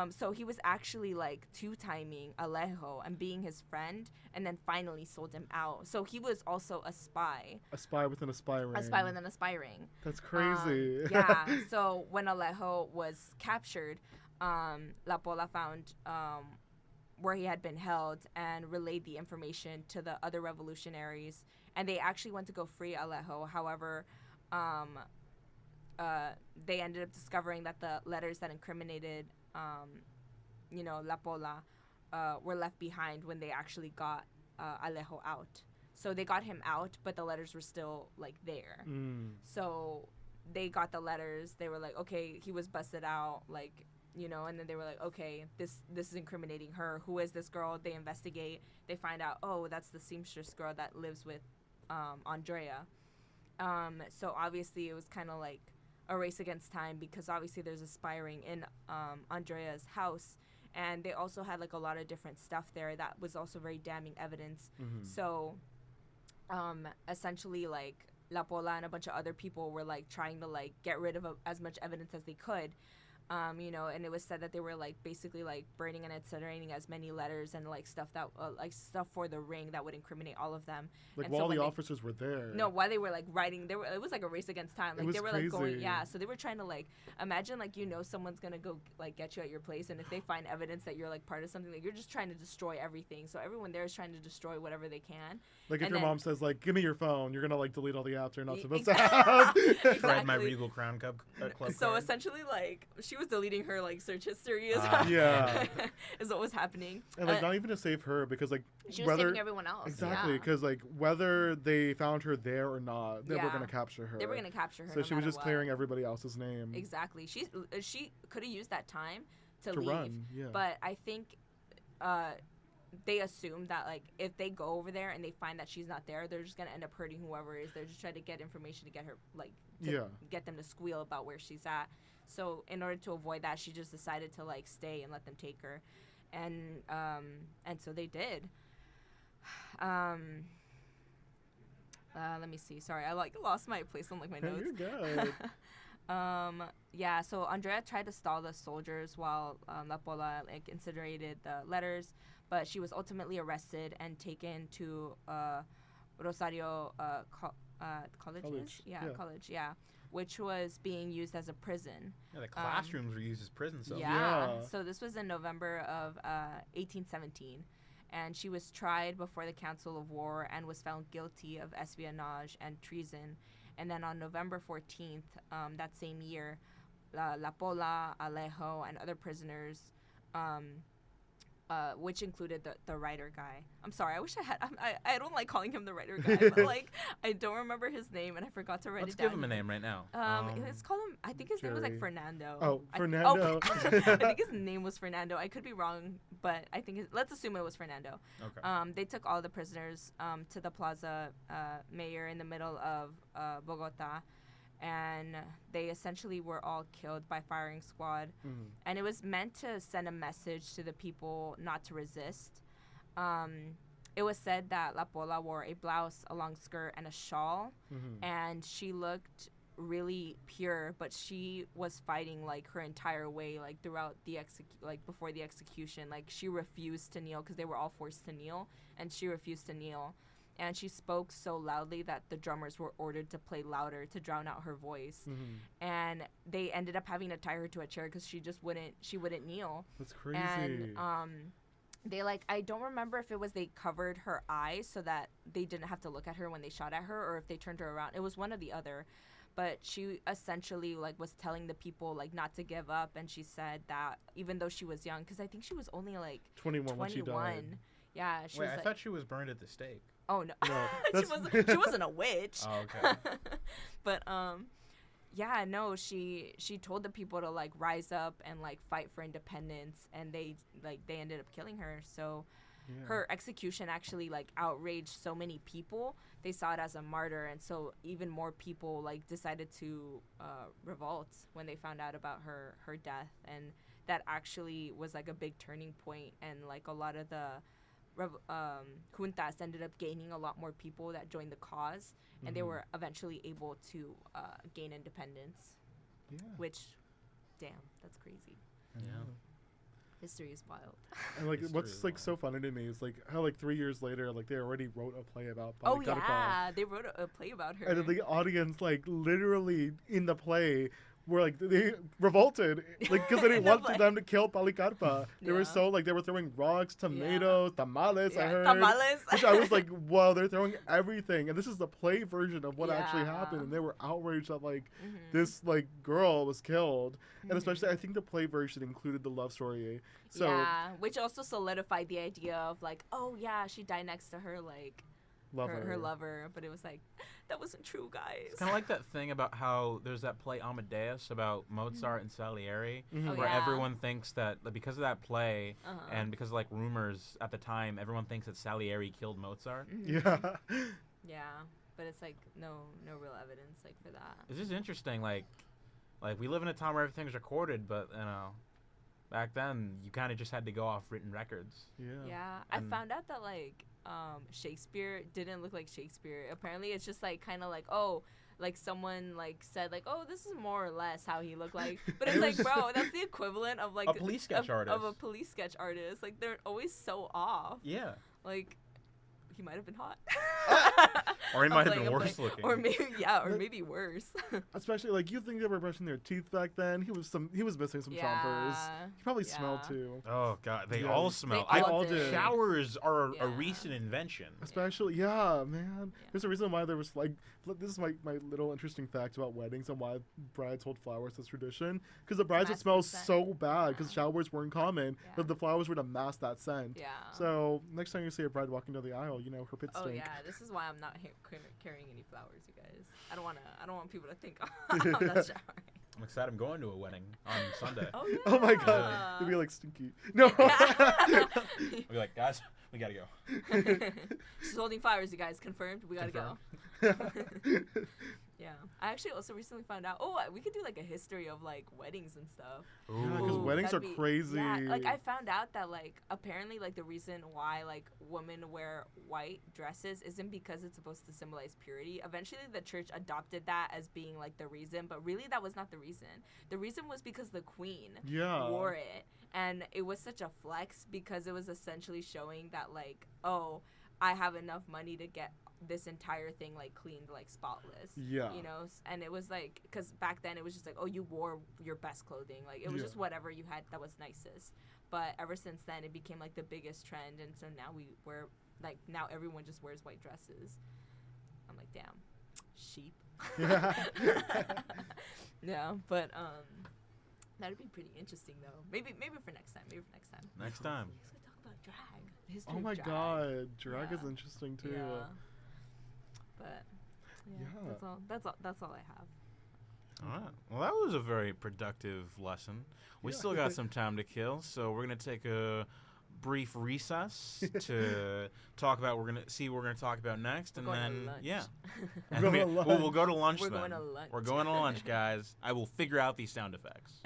so he was actually like two-timing Alejo and being his friend, and then finally sold him out. So he was also a spy. A spy within a spy ring. A spy within a spy ring. That's crazy. Yeah. So when Alejo was captured, La Pola found where he had been held and relayed the information to the other revolutionaries, and they actually went to go free Alejo. However, they ended up discovering that the letters that incriminated, La Pola, were left behind when they actually got Alejo out. So they got him out, but the letters were still like there. So they got the letters. They were like, okay, he was busted out, like, and then they were like, okay, this is incriminating her. Who is this girl? They investigate. They find out, oh, that's the seamstress girl that lives with Andrea. So obviously it was kind of like a race against time, because obviously there's a spy ring in Andrea's house, and they also had like a lot of different stuff there that was also very damning evidence. So essentially, like, La Pola and a bunch of other people were like trying to like get rid of as much evidence as they could. And it was said that they were like basically like burning and incinerating as many letters and like stuff that like stuff for the ring that would incriminate all of them. Like, and while so the officers were there. No, while they were like writing, it was like a race against time. Like, they were crazy. like going, so they were trying to like imagine, like, someone's gonna go like get you at your place, and if they find evidence that you're like part of something, like, you're just trying to destroy everything. So everyone there is trying to destroy whatever they can. Like, if your mom says like, give me your phone, you're gonna like delete all the apps you're not supposed to have. Read my Regal Crown Club so card. Essentially, like, she was deleting her like search history is what was happening. And like, not even to save her, because like she was saving everyone else. Exactly, because like whether they found her there or not, they were gonna capture her. They were gonna capture her. So no she was just what. clearing everybody else's name. Exactly. She could have used that time to leave. Run, yeah. But I think they assume that like if they go over there and they find that she's not there, they're just gonna end up hurting whoever is. They're just trying to get information to get her, like, to get them to squeal about where she's at. So in order to avoid that, she just decided to like stay and let them take her, and so they did. Let me see. Sorry, I like lost my place on like my notes. You're good. So Andrea tried to stall the soldiers while La Pola like incinerated the letters, but she was ultimately arrested and taken to Rosario college. College, which was being used as a prison. Yeah, the classrooms were used as prison cells. Yeah. So this was in November of 1817. And she was tried before the Council of War and was found guilty of espionage and treason. And then on November 14th, that same year, La Pola, Alejo, and other prisoners, which included the writer guy. I'm sorry, I wish I had. I don't like calling him the writer guy, but like I don't remember his name, and I forgot to write it down. Let's give him a name right now. Let's call him. I think his name was like Fernando. Oh, Fernando. I think his name was Fernando. I could be wrong, but I think let's assume it was Fernando. Okay. They took all the prisoners to the Plaza Mayor in the middle of Bogota. And they essentially were all killed by firing squad. And it was meant to send a message to the people not to resist. It was said that La Pola wore a blouse, a long skirt, and a shawl. And she looked really pure, but she was fighting like her entire way, like throughout the before the execution. Like, she refused to kneel because they were all forced to kneel, and she refused to kneel. And she spoke so loudly that the drummers were ordered to play louder to drown out her voice. And they ended up having to tie her to a chair because she wouldn't kneel. That's crazy. And they I don't remember if it was they covered her eyes so that they didn't have to look at her when they shot at her, or if they turned her around. It was one or the other. But she essentially was telling the people not to give up, and she said that even though she was young, because I think she was only 21 when she died. Yeah, she was I thought she was burned at the stake. Oh no, no she wasn't a witch. Oh, okay. But she told the people to rise up and fight for independence, and they ended up killing her. So her execution actually outraged so many people. They saw it as a martyr, and so even more people decided to revolt when they found out about her death. And that actually was a big turning point, and a lot of the juntas ended up gaining a lot more people that joined the cause, and they were eventually able to gain independence. Yeah. Which, damn, that's crazy. Yeah. History is wild. And like, History what's is like wild. so funny to me is like how like 3 years later, like they already wrote a play about. Oh Balicarpa. yeah, they wrote a play about her. And then the audience, like literally in the play, were like they revolted, like because they didn't want them to kill Policarpa. They were so like they were throwing rocks, tomatoes, tamales. I heard tamales. which I was like, wow, they're throwing everything, and this is the play version of what actually happened, and they were outraged that like this like girl was killed, and especially I think the play version included the love story. So yeah, which also solidified the idea of like, oh yeah, she died next to her like. Her lover, but it was like that wasn't true, guys. It's kind of like that thing about how there's that play Amadeus about Mozart and Salieri, Oh, where yeah. everyone thinks that like, because of that play and because of like rumors at the time, everyone thinks that Salieri killed Mozart. Yeah. Yeah, but it's like no real evidence like for that. It's just interesting, like we live in a time where everything's recorded, but you know, back then you kind of just had to go off written records. Yeah, I found out that like Shakespeare didn't look like Shakespeare. Apparently, it's just like kind of like like someone like said like this is more or less how he looked like. But it's like, bro, that's the equivalent of like a police sketch artist. Of a police sketch artist. Like they're always so off. Yeah. Like he might have been hot. Or he might have been worse looking. Or maybe worse. Especially like you think they were brushing their teeth back then. He was missing some chompers. He probably smelled too. Oh god, they Yeah. all smell. They all did. Showers are a recent invention. Especially, yeah, man. There's a reason why there was like, this is my little interesting fact about weddings and why brides hold flowers as tradition. Because the brides would smell so bad because showers weren't common, but the flowers would mask that scent. Yeah. So next time you see a bride walking down the aisle, you know her pits stink. Oh yeah, this is why I'm not carrying any flowers, you guys. I don't want people to think I'm not showering. I'm excited. I'm going to a wedding on Sunday. Oh yeah. Oh my god, you'd be like stinky. No. I'll be like, guys, we gotta go. She's holding flowers, you guys. Confirmed. We gotta go. Yeah. I actually also recently found out. Oh, we could do like a history of like weddings and stuff. Because weddings are crazy. Yeah, like I found out that like apparently like the reason why like women wear white dresses isn't because it's supposed to symbolize purity. Eventually the church adopted that as being like the reason, but really that was not the reason. The reason was because the queen wore it, and it was such a flex because it was essentially showing that like, oh, I have enough money to get this entire thing like cleaned, like spotless. Yeah. You know, and it was like, because back then it was just like, oh, you wore your best clothing, like it was just whatever you had that was nicest. But ever since then it became like the biggest trend, and so now we wear like, now everyone just wears white dresses. I'm like, damn, sheep. Yeah, but that'd be pretty interesting though. Maybe for next time. Next time. Let's go talk about drag. The history Oh of my drag. god, drag is interesting too. Yeah. But that's all I have. All right. Well, that was a very productive lesson. We still got some time to kill, so we're gonna take a brief recess to talk about. We're gonna talk about next, We're and going to then lunch. and We're going to we'll go to lunch. We're then. going to lunch. We're going to lunch, guys. I will figure out these sound effects.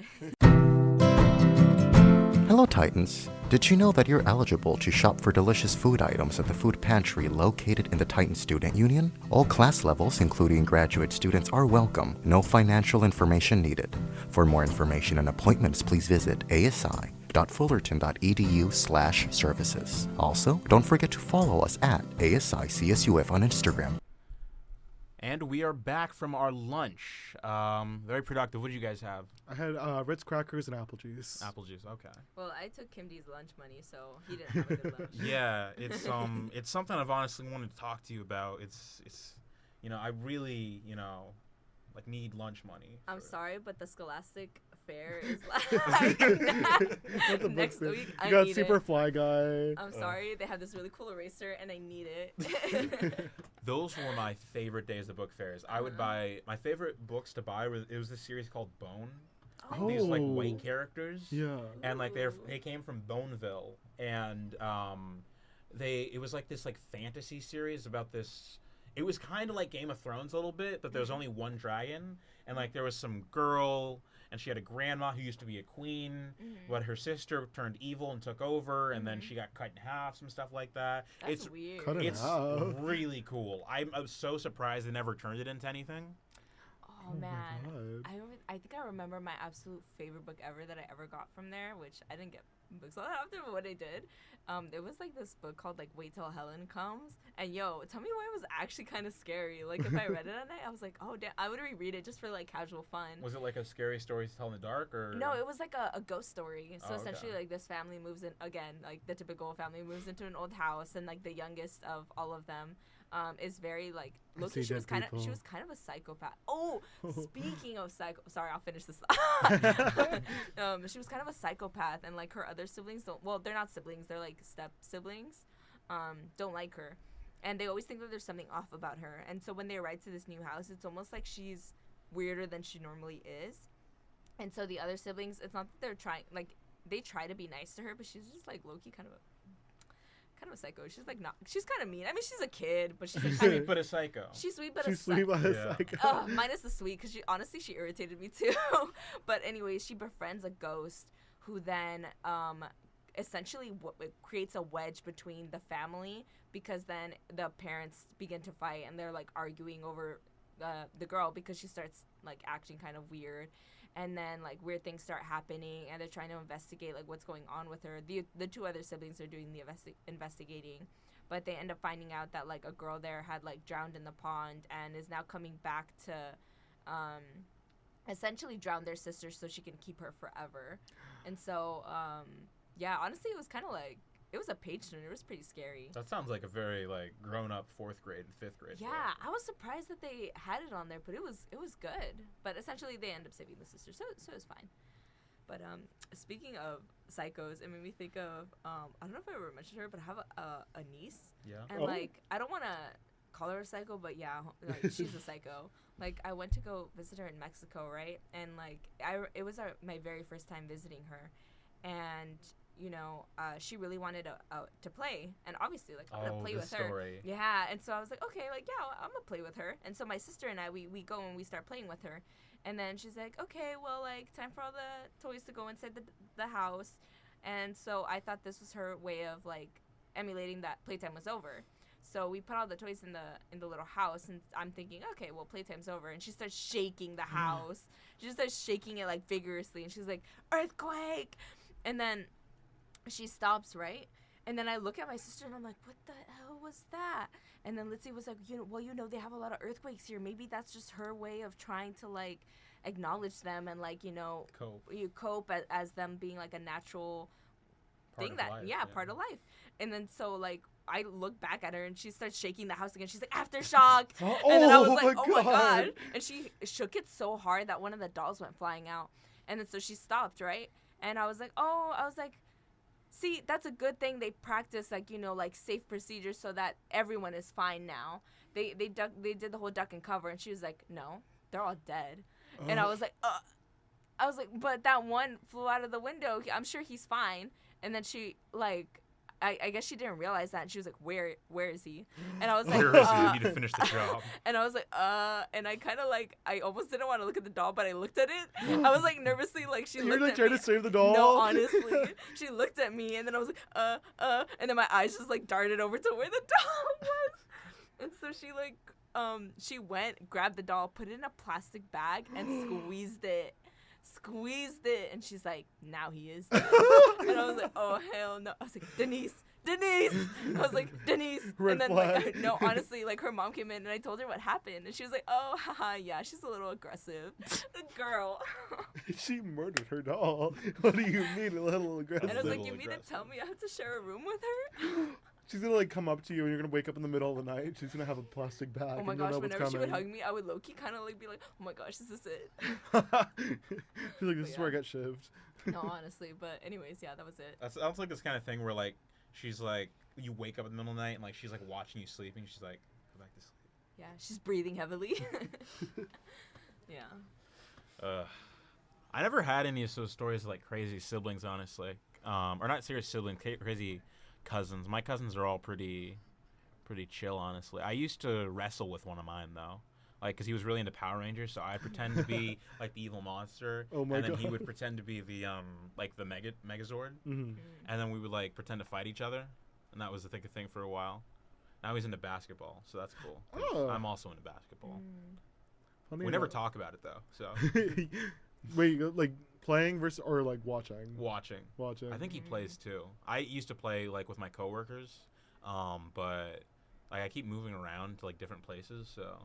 Hello, Titans. Did you know that you're eligible to shop for delicious food items at the food pantry located in the Titan Student Union? All class levels, including graduate students, are welcome. No financial information needed. For more information and appointments, please visit asi.fullerton.edu/services. Also, don't forget to follow us at ASICSUF on Instagram. And we are back from our lunch. Very productive. What did you guys have? I had Ritz crackers and apple juice. Apple juice. Okay. Well, I took Kim D's lunch money, so he didn't have a good lunch. Yeah, it's something I've honestly wanted to talk to you about. It's I really like need lunch money. I'm sorry, but the Scholastic Fair is The next book week. fair. I You got need Super it. Fly Guy. I'm sorry, they have this really cool eraser, and I need it. Those were my favorite days of book fairs. I would buy my favorite books to buy. It was this series called Bone. These like white characters. Yeah. And like they came from Boneville, and it was like this like fantasy series about this. It was kind of like Game of Thrones a little bit, but there was only one dragon, and like there was some girl, and she had a grandma who used to be a queen, but her sister turned evil and took over, and then she got cut in half, some stuff like that. That's weird. It's really cool. I was so surprised they never turned it into anything. Oh man, I think I remember my absolute favorite book ever that I ever got from there, which I didn't get books all that often, but what I did, it was like this book called like Wait Till Helen Comes, and yo, tell me why it was actually kind of scary. Like if I read it at night, I was like, oh damn, I would reread it just for like casual fun. Was it like a scary story to tell in the dark, or no? It was like a ghost story. So okay. essentially, like this family moves in again, like the typical family moves into an old house, and like the youngest of all of them. Is very like Loki. She was kind of a psychopath. Oh, speaking of sorry, I'll finish this. She was kind of a psychopath, and like her other siblings they're not siblings, they're like step siblings. Don't like her, and they always think that there's something off about her. And so when they arrive to this new house, it's almost like she's weirder than she normally is. And so the other siblings, it's not that they're trying, like they try to be nice to her, but she's just like low-key kind of a psycho. She's like she's kind of mean. I mean, she's a kid, but she's like sweet but a psycho. She's sweet but a psycho. Minus the sweet, because she irritated me too. But anyways, she befriends a ghost who then essentially creates a wedge between the family, because then the parents begin to fight and they're like arguing over the girl because she starts like acting kind of weird. And then, like, weird things start happening, and they're trying to investigate, like, what's going on with her. The two other siblings are doing the investigating. But they end up finding out that, like, a girl there had, like, drowned in the pond and is now coming back to essentially drown their sister so she can keep her forever. And so, yeah, honestly, it was kind of like, it was a page turner. It was pretty scary. That sounds like a very, like, grown-up 4th grade and 5th grade story. I was surprised that they had it on there, but it was good. But essentially, they end up saving the sister, so it was fine. But speaking of psychos, it made me think of, I don't know if I ever mentioned her, but I have a niece. Yeah. And, like, I don't want to call her a psycho, but yeah, like, she's a psycho. Like, I went to go visit her in Mexico, right? And, like, it was my very first time visiting her. And you know, she really wanted to play, and obviously, like, I'm gonna play with her. Yeah, and so I was like, okay, like, yeah, I'm gonna play with her. And so my sister and I, we go and we start playing with her, and then she's like, okay, well, like, time for all the toys to go inside the house. And so I thought this was her way of like emulating that playtime was over. So we put all the toys in the little house, and I'm thinking, okay, well, playtime's over. And she starts shaking the house. She just starts shaking it like vigorously, and she's like, earthquake, and then she stops, right? And then I look at my sister and I'm like, what the hell was that? And then Litzy was like, they have a lot of earthquakes here. Maybe that's just her way of trying to like acknowledge them and like, cope as them being like a natural thing part of life. And then so like I look back at her and she starts shaking the house again. She's like, aftershock. And then I was like, oh my God. And she shook it so hard that one of the dolls went flying out. And then so she stopped, right? And I was like, see, that's a good thing they practice, like, like safe procedures so that everyone is fine now. They did the whole duck and cover, and she was like, no, they're all dead. And I was like, but that one flew out of the window. I'm sure he's fine. And then she, like, I guess she didn't realize that. And she was like, where is he? And I was like, where is he? We need to finish the job. And I was like, and I kind of like, I almost didn't want to look at the doll, but I looked at it. I was like nervously, like she looked at me. You're like trying to save the doll? No, honestly. She looked at me, and then I was like, and then my eyes just like darted over to where the doll was. And so she like, she went, grabbed the doll, put it in a plastic bag, and squeezed it, and she's like, now he is dead. And I was like, oh hell no. I was like, Denise. I was like, Denise. Red and then flag. like, no, honestly, like her mom came in and I told her what happened, and she was like, oh haha, yeah, she's a little aggressive. Girl. She murdered her doll. What do you mean a little aggressive? And I was like, you mean to tell me I have to share a room with her? She's gonna like come up to you and you're gonna wake up in the middle of the night. She's gonna have a plastic bag. Oh my and gosh, you'll know whenever what's she would coming. hug me, I would low-key kind of like be like, oh my gosh, is this it? She's like, this is where I got shivved. No, honestly, but anyways, yeah, that was it. That sounds like this kind of thing where like she's like, you wake up in the middle of the night and like she's like watching you sleeping. She's like, go back to sleep. Yeah, she's breathing heavily. Yeah. I never had any of those stories of like crazy siblings, honestly. Or not serious siblings, crazy cousins. My cousins are all pretty chill, honestly. I used to wrestle with one of mine though. like, because he was really into Power Rangers, so I'd pretend to be like the evil monster, Oh my and then God. he would pretend to be the like the Megazord, and then we would like pretend to fight each other, and that was the thing for a while. Now he's into basketball, so that's cool. 'Cause Oh. I'm also into basketball. Funny We never enough. talk about it though, so Wait, like playing versus or like watching? watching. Watching. I think he plays too. I used to play like with my coworkers, but like I keep moving around to like different places, so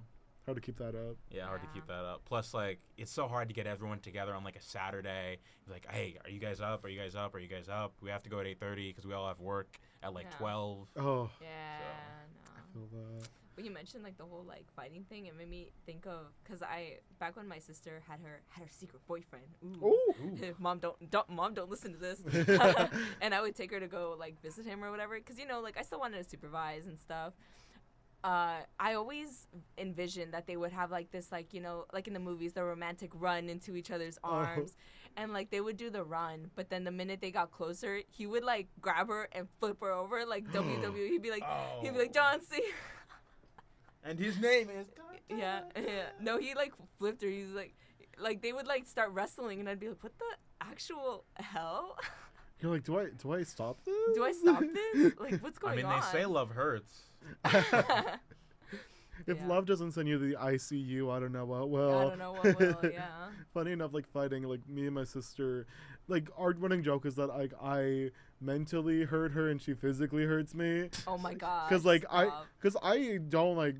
Hard to keep that up. yeah, hard to keep that up. Plus, like it's so hard to get everyone together on like a Saturday. Like, hey, are you guys up? Are you guys up? Are you guys up? We have to go at 8:30 because we all have work at like Yeah. 12. Oh, Yeah, no. feel that. When you mentioned like the whole like fighting thing, it made me think of because back when my sister had her secret boyfriend. Ooh. Mom don't listen to this. And I would take her to go like visit him or whatever because like I still wanted to supervise and stuff. I always envisioned that they would have like this like like in the movies the romantic run into each other's arms, and like they would do the run, but then the minute they got closer, he would like grab her and flip her over like WWE. He'd be like John C. And his name is. Yeah. No, he like flipped her. He's like they would like start wrestling, and I'd be like, what the actual hell? You're like, do I stop this? Do I stop this? Like, what's going on? I mean, they say love hurts. If Yeah. love doesn't send you to the ICU, I don't know what will. I don't know what will. Yeah. Funny enough, like fighting, like me and my sister, like our running joke is that like I mentally hurt her and she physically hurts me. Oh my god. Cause like stop. I don't like.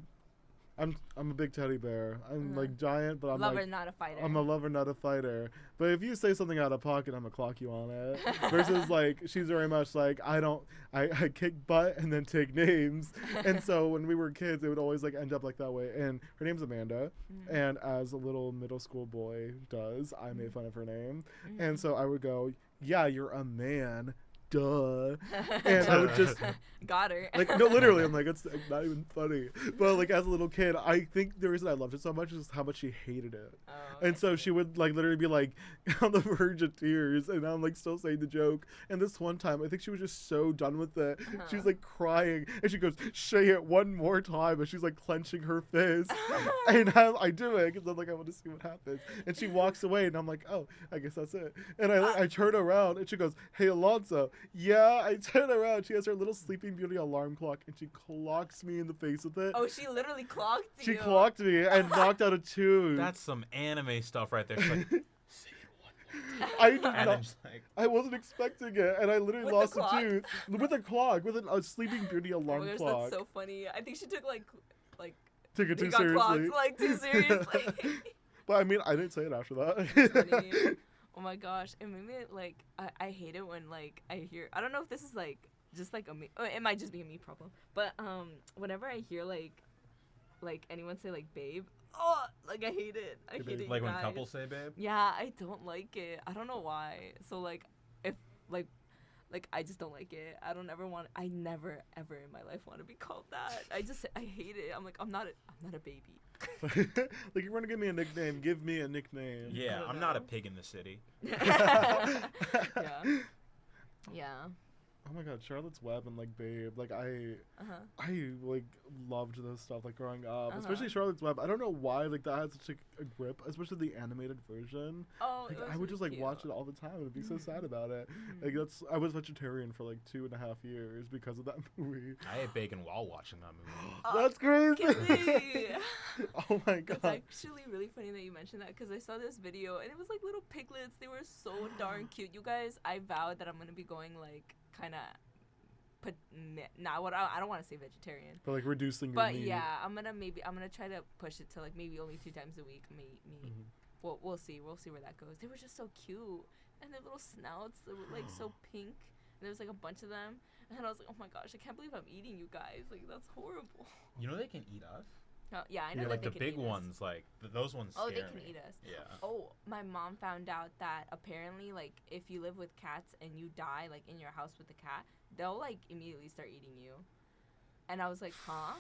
I'm a big teddy bear. I'm like giant, but I'm Lover, like not a fighter. I'm a lover, not a fighter. But if you say something out of pocket, I'm gonna clock you on it. Versus like she's very much like I kick butt and then take names. And so when we were kids, it would always like end up like that way. And her name's Amanda, and as a little middle school boy does, I made fun of her name, and so I would go, "Yeah, you're a man." Duh. And I would just got her. like no, literally, I'm like, it's not even funny. But like as a little kid, I think the reason I loved it so much is how much she hated it. Oh, And so she would like literally be like on the verge of tears, and I'm like still saying the joke. And this one time, I think she was just so done with it. She was like crying, and she goes, "Say it one more time," and she's like clenching her fist. And I do it because I'm like, I want to see what happens. And she walks away, and I'm like, oh, I guess that's it. And I turn around, and she goes, "Hey, Alonzo." Yeah, I turn around. She has her little Sleeping Beauty alarm clock, and she clocks me in the face with it. Oh, she literally clocked you. She clocked me and knocked out a tooth. That's some anime stuff right there. She's like, say it one more time. I did And then not. just like, I wasn't expecting it, and I literally With lost the a clock? tooth with a clock, with a Sleeping Beauty Oh alarm my gosh, clock. that's so funny. I think she took like Took it they too got seriously. clocked like too seriously. But I mean, I didn't say it after Funny. that. Oh my gosh, it made me like I hate it when like I hear I don't know if this is like just like a me it might just be a me problem, but whenever I hear like anyone say like babe, oh like I hate it. I hate it. like you when guys. couples say babe. Yeah, I don't like it. I don't know why. So like if like I just don't like it. I never ever in my life want to be called that. I hate it. I'm like I'm not a baby. Like, you want to give me a nickname? Give me a nickname. Yeah, I I'm don't not a know. pig in the city. Yeah. Yeah. Oh my God, Charlotte's Web and like Babe, like I like loved this stuff like growing up, especially Charlotte's Web. I don't know why like that had such a grip, especially the animated version. Oh, Like, it was I would just really like watch it cute. all the time and be so sad about it. Like I was vegetarian for like 2.5 years because of that movie. I ate bacon while watching that movie. That's crazy. Kidding. Oh my God. It's actually really funny that you mentioned that because I saw this video and it was like little piglets. They were so darn cute. You guys, I vowed that I'm gonna be going like kind of I don't want to say vegetarian. But like reducing your But meat. yeah, I'm gonna try to push it to like maybe only 2 times a week. We'll see where that goes. They were just so cute, and their little snouts, they were like so pink. And there was like a bunch of them, and I was like, oh my gosh, I can't believe I'm eating you guys. Like that's horrible. You know they can eat us. Yeah, I know that like they the can big eat us. ones, like those ones. Oh, they scare can me. eat us. Yeah. Oh, my mom found out that apparently, like, if you live with cats and you die, like, in your house with the cat, they'll, like, immediately start eating you. And I was like, huh?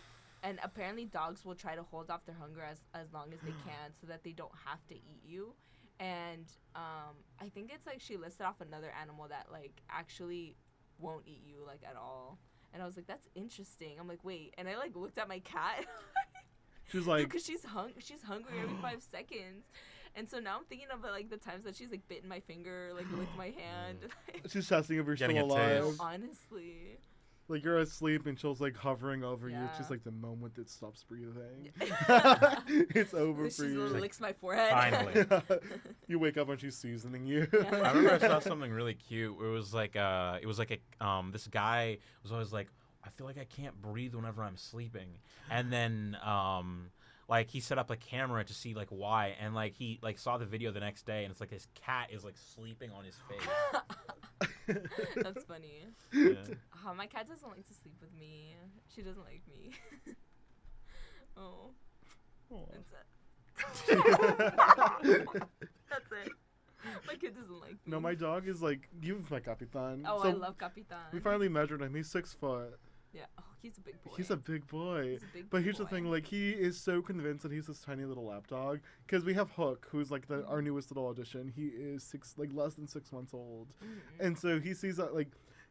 And apparently dogs will try to hold off their hunger as long as they can so that they don't have to eat you. And I think it's, like, she listed off another animal that, like, actually won't eat you, like, at all. And I was like, that's interesting. I'm like, wait. And I, like, looked at my cat. She's like, because she's hungry every 5 seconds. And so now I'm thinking of like the times that she's like bitten my finger, like with my hand. she's testing if you're Getting still a taste. alive. Honestly. Like you're asleep and she's like hovering over you. Yeah. It's just like the moment it stops breathing. It's over for She you. licks my forehead. Finally. You wake up and she's seasoning you. I remember I saw something really cute. It was like this guy was always like, I feel like I can't breathe whenever I'm sleeping, and then like he set up a camera to see like why, and like he like saw the video the next day, and it's like his cat is like sleeping on his face. That's funny. Yeah. My cat doesn't like to sleep with me. She doesn't like me. Oh. That's it. That's it. My kid doesn't like me. No, my dog is like, give my Capitan. Oh, So I love Capitan. we finally measured him. He's 6 foot. Yeah. Oh, he's a big boy. He's a big boy. He's a big But here's the boy. thing, like he is so convinced that he's this tiny little lap dog. Because we have Hook, who's like our newest little addition. He is less than 6 months old, and so he sees that like.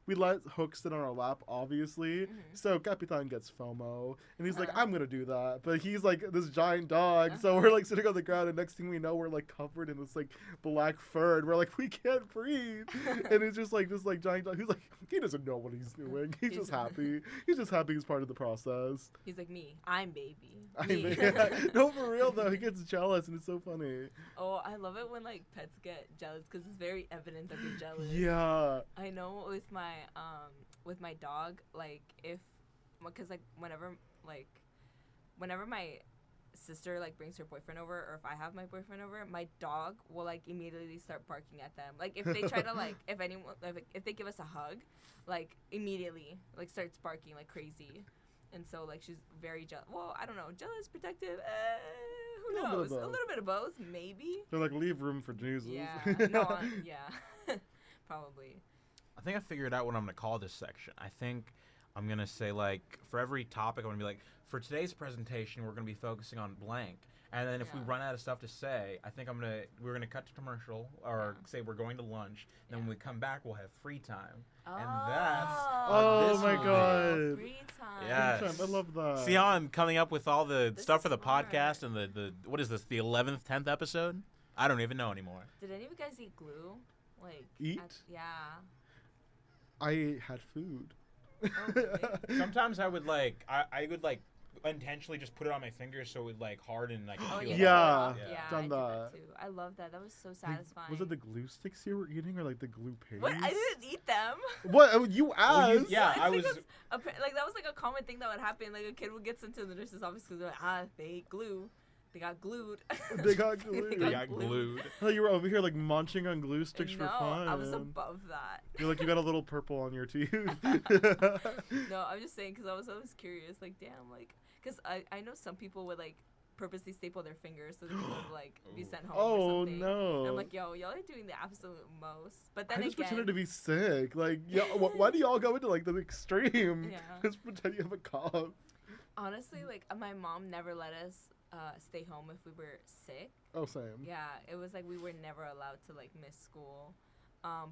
We let Hook sit on our lap, obviously. So Capitan gets FOMO, and he's like, "I'm gonna do that," but he's like this giant dog. So we're like sitting on the ground, and next thing we know, we're like covered in this like black fur, and we're like, we can't breathe. And it's just like this like giant dog. He's like, he doesn't know what he's doing. He's just happy. He's just happy he's part of the process. He's like me. I'm baby. No, for real though, he gets jealous, and it's so funny. Oh, I love it when like pets get jealous because it's very evident that they're jealous. Yeah. I know with my dog, like because like whenever my sister like brings her boyfriend over, or if I have my boyfriend over, my dog will like immediately start barking at them. Like if they try to like if they give us a hug, like immediately like starts barking like crazy. And so like she's very jealous. Well, I don't know, jealous, protective. Who knows? A little bit of both, maybe. They're like, leave room for Jesus. Yeah. No. Yeah. Probably. I think I figured out what I'm going to call this section. I think I'm going to say, like, for every topic, I'm going to be like, for today's presentation, we're going to be focusing on blank. And then if we run out of stuff to say, I think we're going to cut to commercial or say we're going to lunch. And then when we come back, we'll have free time. And that's oh my God. Free time. Yes. I love that. See how I'm coming up with all the stuff for the smart. podcast and the what is this, the 11th, 10th episode? I don't even know anymore. Did any of you guys eat glue? Like Eat? Yeah. I had food. Oh, really? Sometimes I would like I would like intentionally just put it on my fingers so it would like harden and I could Oh feel yeah. it. Yeah. Yeah. Done I did that. too. I love that. That was so Like, satisfying. was it the glue sticks you were eating or like the glue paste? What? I didn't eat them. What? Oh, you asked. Well, yeah, I was. Because like that was like a common thing that would happen. Like a kid would get sent to the nurse's office because they're like, they ate glue. They got glued. They got glued. They got glued. Oh, you were over here like munching on glue sticks No, for fun. I was above that. You're like, you got a little purple on your teeth. No, I'm just saying because I was always curious. Like, damn, like, because I know some people would like purposely staple their fingers so they would like be sent home. Oh, or something. no. And I'm like, yo, y'all are doing the absolute most. But then I just again, pretended to be sick. Like, why do y'all go into like the extreme? Yeah. Just pretend you have a cough. honestly, like my mom never let us stay home if we were sick. Oh, same. Yeah, it was like we were never allowed to like miss school.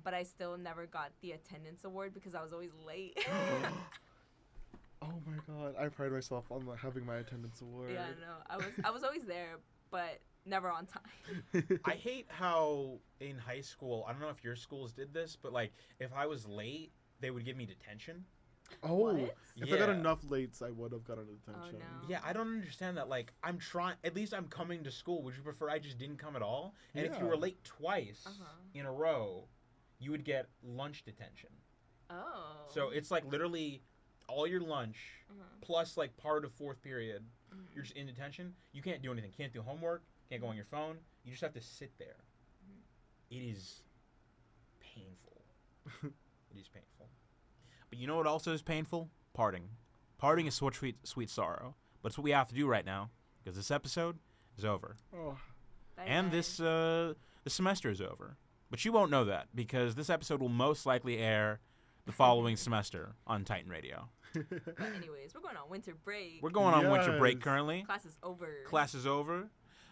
But I still never got the attendance award because I was always late. Oh my God, I pride myself on having my attendance award. Yeah, no, I was always there, but never on time. I hate how in high school, I don't know if your schools did this, but like if I was late, they would give me detention. Oh, What? if I got Yeah. enough lates, I would have gotten attention. no. Yeah, I don't understand that. Like, I'm trying. At least I'm coming to school. Would you prefer I just didn't come at all? And if you were Yeah. late twice in a row, you would get lunch detention. Oh. So it's like literally all your lunch plus like part of fourth period. You're just in detention. You can't do anything. Can't do homework. Can't go on your phone. You just have to sit there. It is painful. It is painful. But you know what also is painful? Parting. Parting is sweet, sweet sorrow. But it's what we have to do right now because this episode is over. Oh. And this semester is over. But you won't know that because this episode will most likely air the following semester on Titan Radio. But anyways, we're going on winter break. We're going on winter break Yes. currently. Class is over. Class is over.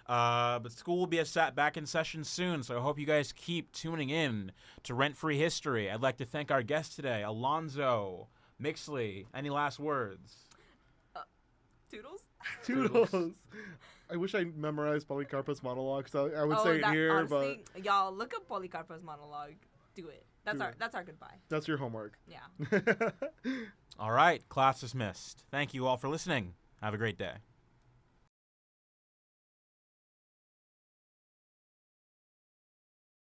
But school will be back in session soon, so I hope you guys keep tuning in to Rent Free History. I'd like to thank our guests today, Alonzo, Mixtly. Any last words? Toodles. Toodles. I wish I memorized Polycarp's monologue, so I would say it here, honestly, y'all look up Polycarp's monologue. Do it. That's our goodbye. That's your homework. Yeah. All right, class dismissed. Thank you all for listening. Have a great day.